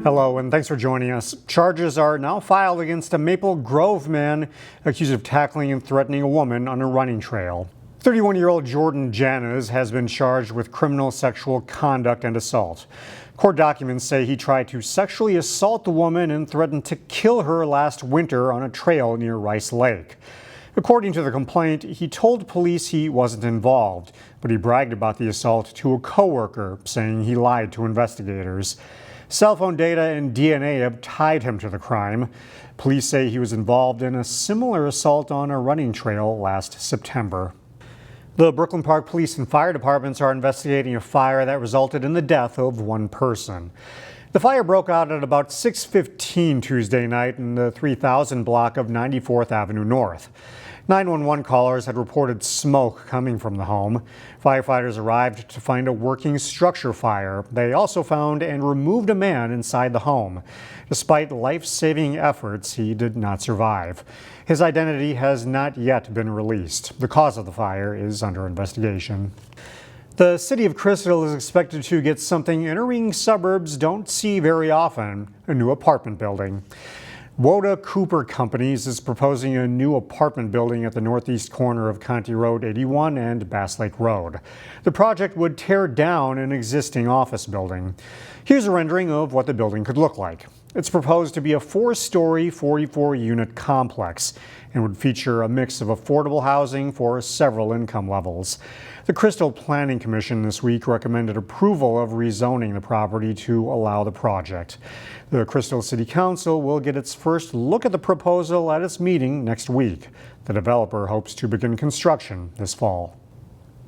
Hello, and thanks for joining us. Charges are now filed against a Maple Grove man accused of tackling and threatening a woman on a running trail. 31-year-old Jordan Janez has been charged with criminal sexual conduct and assault. Court documents say he tried to sexually assault the woman and threatened to kill her last winter on a trail near Rice Lake. According to the complaint, he told police he wasn't involved, but he bragged about the assault to a coworker, saying he lied to investigators. Cell phone data and DNA have tied him to the crime. Police say he was involved in a similar assault on a running trail last September. The Brooklyn Park Police and Fire Departments are investigating a fire that resulted in the death of one person. The fire broke out at about 6:15 Tuesday night in the 3000 block of 94th Avenue North. 911 callers had reported smoke coming from the home. Firefighters arrived to find a working structure fire. They also found and removed a man inside the home. Despite life-saving efforts, he did not survive. His identity has not yet been released. The cause of the fire is under investigation. The city of Crystal is expected to get something entering suburbs don't see very often, a new apartment building. Woda Cooper Companies is proposing a new apartment building at the northeast corner of County Road 81 and Bass Lake Road. The project would tear down an existing office building. Here's a rendering of what the building could look like. It's proposed to be a 4-story, 44-unit complex and would feature a mix of affordable housing for several income levels. The Crystal Planning Commission this week recommended approval of rezoning the property to allow the project. The Crystal City Council will get its first look at the proposal at its meeting next week. The developer hopes to begin construction this fall.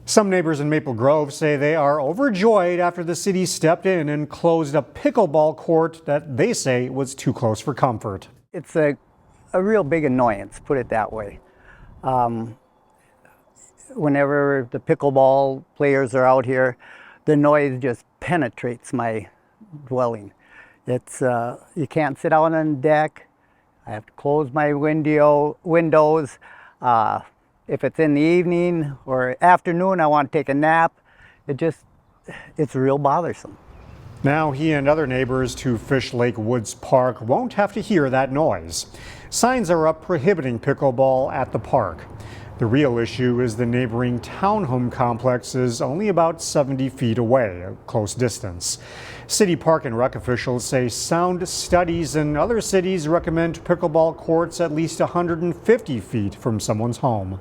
Some neighbors in Maple Grove say they are overjoyed after the city stepped in and closed a pickleball court that they say was too close for comfort. It's a real big annoyance, put it that way. Whenever the pickleball players are out here, the noise just penetrates my dwelling. It's you can't sit out on the deck. I have to close my windows. If it's in the evening or afternoon, I want to take a nap. It's real bothersome. Now he and other neighbors to Fish Lake Woods Park won't have to hear that noise. Signs are up prohibiting pickleball at the park. The real issue is the neighboring townhome complex is only about 70 feet away, a close distance. City Park and Rec officials say sound studies in other cities recommend pickleball courts at least 150 feet from someone's home.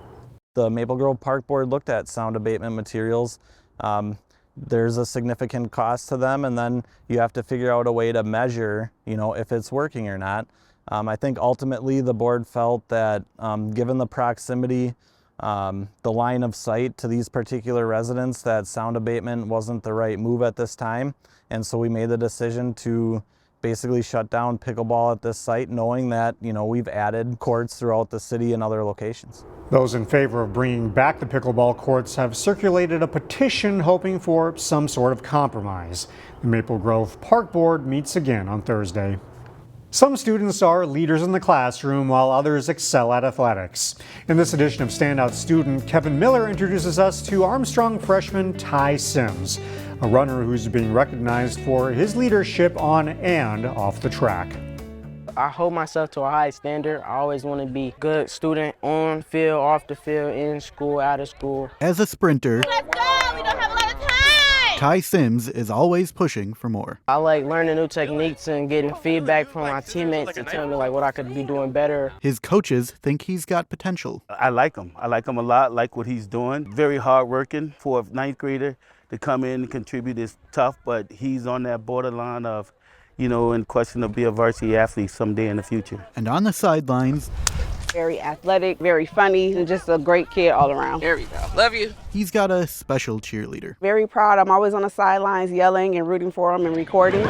The Maple Grove Park Board looked at sound abatement materials. There's a significant cost to them, and then you have to figure out a way to measure, if it's working or not. I think ultimately the board felt that given the proximity, the line of sight to these particular residents, that sound abatement wasn't the right move at this time. And so we made the decision to basically shut down pickleball at this site, knowing that, we've added courts throughout the city and other locations. Those in favor of bringing back the pickleball courts have circulated a petition hoping for some sort of compromise. The Maple Grove Park Board meets again on Thursday. Some students are leaders in the classroom while others excel at athletics. In this edition of Standout Student, Kevin Miller introduces us to Armstrong freshman Ty Sims, a runner who's being recognized for his leadership on and off the track. I hold myself to a high standard. I always want to be a good student on field, off the field, in school, out of school. As a sprinter, let's go! We don't have a lot of time! Ty Sims is always pushing for more. I like learning new techniques and getting feedback from my teammates to tell me what I could be doing better. His coaches think he's got potential. I like him. I like him a lot, like what he's doing. Very hard working for a ninth grader to come in and contribute is tough, but he's on that borderline of, in question to be a varsity athlete someday in the future. And on the sidelines, very athletic, very funny, and just a great kid all around. There we go. Love you. He's got a special cheerleader. Very proud. I'm always on the sidelines yelling and rooting for him and recording.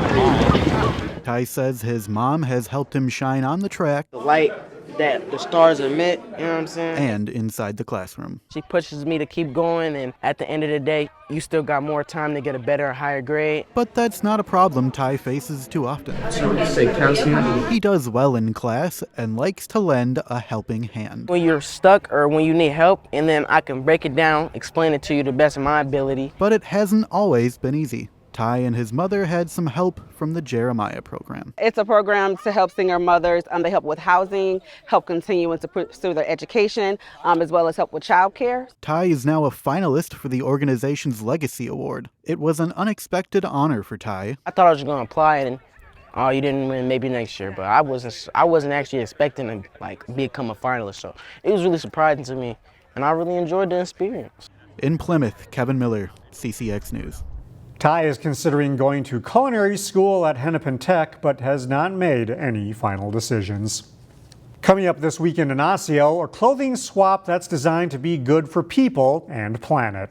Ty says his mom has helped him shine on the track. The light that the stars emit, you know what I'm saying? And inside the classroom. She pushes me to keep going, and at the end of the day, you still got more time to get a better, higher grade. But that's not a problem Ty faces too often. So you say calcium? He does well in class and likes to lend a helping hand. When you're stuck or when you need help, and then I can break it down, explain it to you to the best of my ability. But it hasn't always been easy. Ty and his mother had some help from the Jeremiah program. It's a program to help single mothers. They help with housing, help continuing to pursue their education, as well as help with childcare. Ty is now a finalist for the organization's Legacy Award. It was an unexpected honor for Ty. I thought I was going to apply and you didn't win, maybe next year, but I wasn't actually expecting to become a finalist, so it was really surprising to me, and I really enjoyed the experience. In Plymouth, Kevin Miller, CCX News. Ty is considering going to culinary school at Hennepin Tech, but has not made any final decisions. Coming up this weekend in Osseo, a clothing swap that's designed to be good for people and planet.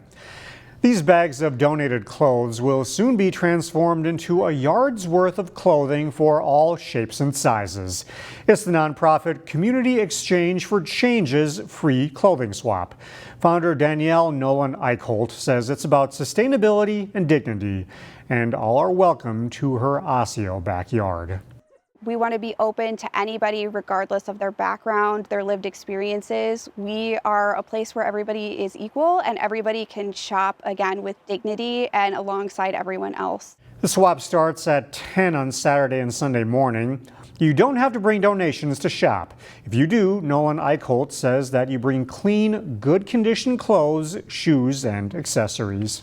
These bags of donated clothes will soon be transformed into a yard's worth of clothing for all shapes and sizes. It's the nonprofit Community Exchange for Change's free clothing swap. Founder Danielle Nolan Eichholt says it's about sustainability and dignity, and all are welcome to her Osseo backyard. We want to be open to anybody regardless of their background, their lived experiences. We are a place where everybody is equal and everybody can shop again with dignity and alongside everyone else. The swap starts at 10 on Saturday and Sunday morning. You don't have to bring donations to shop. If you do, Nolan Eichholt says that you bring clean, good condition clothes, shoes, and accessories.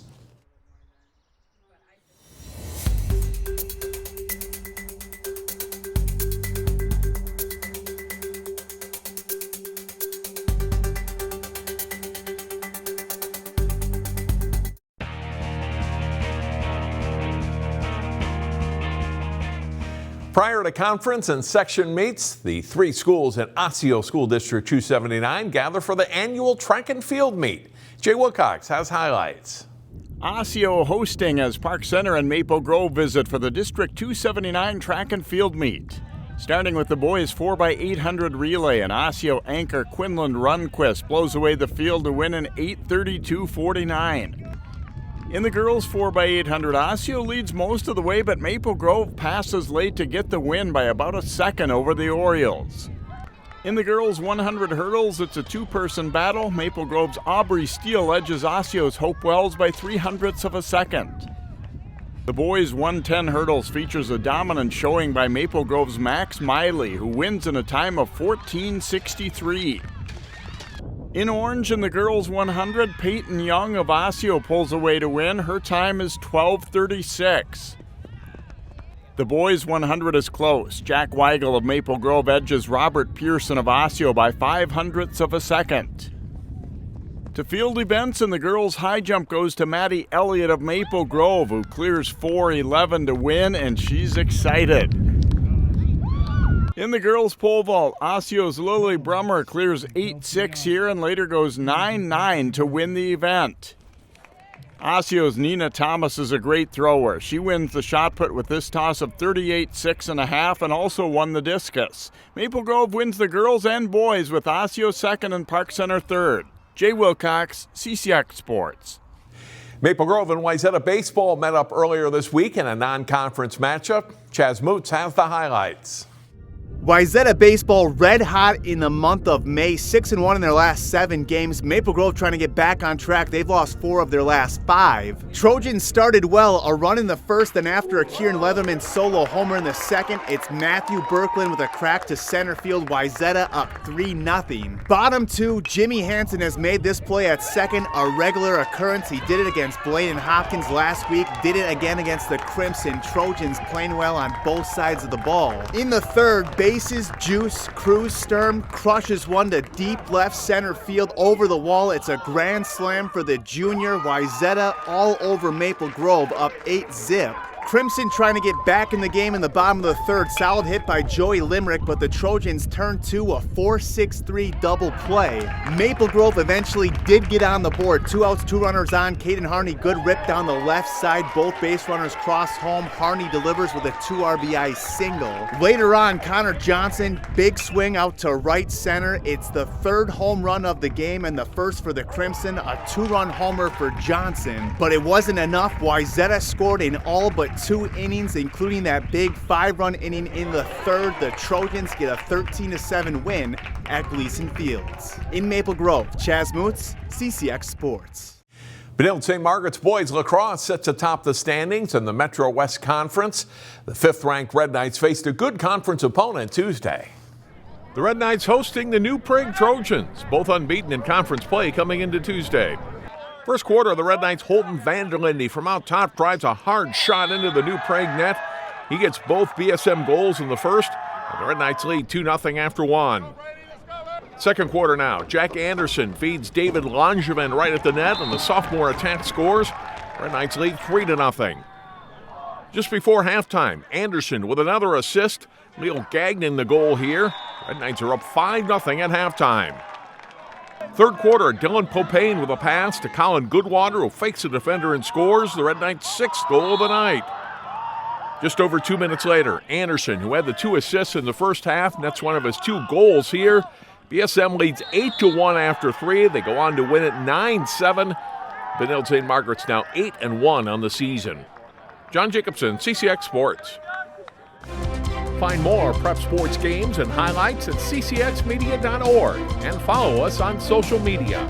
Prior to conference and section meets, the 3 schools in Osseo School District 279 gather for the annual track and field meet. Jay Wilcox has highlights. Osseo hosting as Park Center and Maple Grove visit for the District 279 track and field meet. Starting with the boys 4x800 relay, and Osseo anchor Quinlan Runquist blows away the field to win an 8:32.49. In the girls 4x800, Osseo leads most of the way, but Maple Grove passes late to get the win by about a second over the Orioles. In the girls 100 hurdles, it's a 2-person battle. Maple Grove's Aubrey Steele edges Osseo's Hope Wells by 0.03 of a second. The boys 110 hurdles features a dominant showing by Maple Grove's Max Miley, who wins in a time of 14:63. In orange, in the girls 100, Peyton Young of Osseo pulls away to win. Her time is 12:36. The boys 100 is close. Jack Weigel of Maple Grove edges Robert Pearson of Osseo by 0.05 of a second. To field events, in the girls high jump goes to Maddie Elliott of Maple Grove, who clears 4:11 to win, and she's excited. In the girls' pole vault, Osseo's Lily Brummer clears 8.6 here and later goes 9.9 to win the event. Osseo's Nina Thomas is a great thrower. She wins the shot put with this toss of 38.6.5 and also won the discus. Maple Grove wins the girls and boys with Osseo second and Park Center third. Jay Wilcox, CCX Sports. Maple Grove and Wayzata baseball met up earlier this week in a non-conference matchup. Chaz Moots has the highlights. Wayzata baseball red hot in the month of May, 6-1 in their last 7 games. Maple Grove trying to get back on track. They've lost 4 of their last 5. Trojans started well, a run in the first, and after a Kieran Leatherman solo homer in the second, it's Matthew Berkland with a crack to center field. Wayzata up 3-0. Bottom 2, Jimmy Hansen has made this play at second a regular occurrence. He did it against Blaine and Hopkins last week, did it again against the Crimson. Trojans playing well on both sides of the ball. In the third, bases juice, Cruz Sturm crushes one to deep left center field over the wall. It's a grand slam for the junior. Wayzata all over Maple Grove, up 8-0. Crimson trying to get back in the game in the bottom of the third. Solid hit by Joey Limerick, but the Trojans turned to a 4-6-3 double play. Maple Grove eventually did get on the board. 2 outs, 2 runners on. Caden Harney, good rip down the left side. Both base runners cross home. Harney delivers with a 2 RBI single. Later on, Connor Johnson, big swing out to right center. It's the 3rd home run of the game and the first for the Crimson. A 2-run homer for Johnson. But it wasn't enough. Wayzata scored in all but 2 innings, including that big 5-run inning in the third. The Trojans get a 13-7 win at Gleason Fields. In Maple Grove, Chaz Moots, CCX Sports. Benilde-St. Margaret's boys lacrosse sits atop the standings in the Metro West Conference. The 5th-ranked Red Knights faced a good conference opponent Tuesday. The Red Knights hosting the New Prague Trojans, both unbeaten in conference play coming into Tuesday. First quarter, the Red Knights' Holton Vanderlinde from out top drives a hard shot into the New Prague net. He gets both BSM goals in the first, and the Red Knights lead 2-0 after one. Second quarter now, Jack Anderson feeds David Langevin right at the net, and the sophomore attack scores. Red Knights lead 3-0. Just before halftime, Anderson with another assist. Neil Gagnon the goal here. Red Knights are up 5-0 at halftime. Third quarter, Dylan Popane with a pass to Colin Goodwater, who fakes a defender and scores the Red Knights' 6th goal of the night. Just over 2 minutes later, Anderson, who had the 2 assists in the first half, nets one of his 2 goals here. BSM leads 8-1 after 3. They go on to win it 9-7. Benilde-St. Margaret's now 8-1 on the season. John Jacobson, CCX Sports. Find more prep sports games and highlights at ccxmedia.org and follow us on social media.